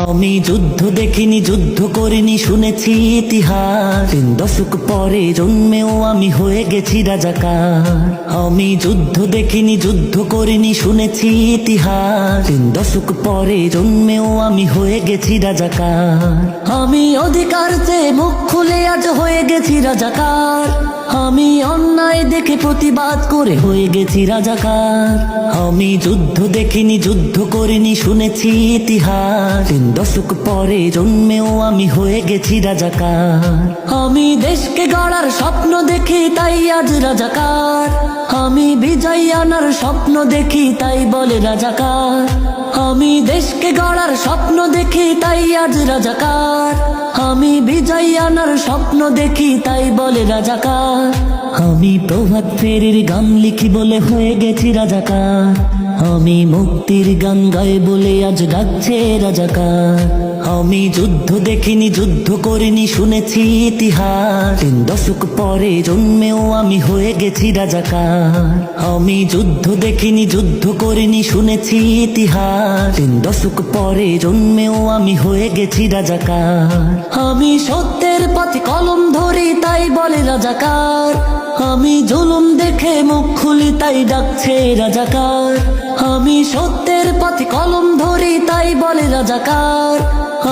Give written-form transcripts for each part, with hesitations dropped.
আমি যুদ্ধ দেখিনি, যুদ্ধ করিনি, শুনেছি ইতিহাস। 3 দশক পরে জন্মেও আমি হয়ে গেছি রাজাকার। আমি যুদ্ধ দেখিনি, যুদ্ধ করিনি, শুনেছি ইতিহাস। 3 দশক পরে জন্মেও আমি হয়ে গেছি রাজাকার। আমি অধিকার চেয়ে মুখ খুলে আজ হয়ে গেছি রাজাকার। আমি অন্যায় দেখে প্রতিবাদ করে হয়ে গেছি রাজাকার। আমি যুদ্ধ দেখিনি, যুদ্ধ করিনি, শুনেছি ইতিহাস। 3 দশক পরে জন্মেও আমি হয়ে গেছি রাজাকার। আমি দেশকে গড়ার স্বপ্ন দেখি, তাই আজ রাজাকার। আমি বিজয় আনার স্বপ্ন দেখি, তাই বলে রাজাকার। আমি দেশকে গড়ার স্বপ্ন দেখি, তাই আজ রাজাকার। আমি বিজয় আনার স্বপ্ন দেখি, তাই বলে রাজাকার। আমি প্রভাত ফেরির গান লিখি বলে হয়ে গেছি রাজাকার। আমি মুক্তির গান গাই বলে আজ ডাকছে রাজাকার। আমি যুদ্ধ দেখিনি, যুদ্ধ করিনি, শুনেছি ইতিহাস। 3 দশক পরে জন্মেও আমি হয়ে গেছি রাজাকার। আমি যুদ্ধ দেখিনি, যুদ্ধ করিনি, শুনেছি ইতিহাস। 3 দশক পরে জন্মেও আমি হয়ে গেছি রাজাকার। আমি সত্যের পথে কলম ধরি, তাই বলে রাজাকার। আমি জুলুম দেখে মুখ খুলি, তাই ডাকছে রাজাকার। আমি সত্যের পথে কলম ধরি, তাই বলে রাজাকার।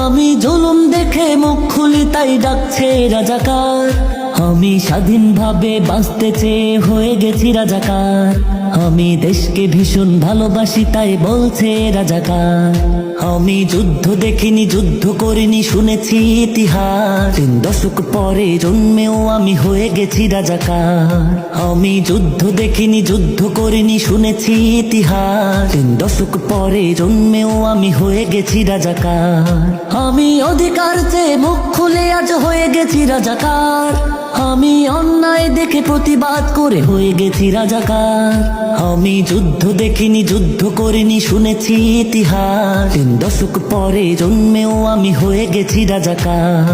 আমি জুলুম দেখে মুখ খুলি, তাই ডাকছে রাজাকার। আমি স্বাধীনভাবে বাঁচতে চেয়ে হয়ে গেছি রাজাকার। আমি দেশকে ভীষণ ভালোবাসি, তাই বলছে রাজাকার। আমি যুদ্ধ দেখিনি, যুদ্ধ করিনি, শুনেছি ইতিহাস। 3 দশক পরে জন্মেও আমি হয়ে গেছি রাজাকার। আমি যুদ্ধ দেখিনি, যুদ্ধ করিনি, শুনেছি ইতিহাস। 3 দশক পরে জন্মেও আমি হয়ে গেছি রাজাকার। আমি অধিকার চেয়ে মুখ খুলে আজ হয়ে গেছি রাজাকার। আমি অন্যায় দেখে প্রতিবাদ করে হয়ে গেছি রাজাকার। আমি যুদ্ধ দেখিনি, যুদ্ধ করিনি, শুনেছি ইতিহাস। 3 দশক পরে জন্মেও আমি হয়ে গেছি রাজাকার।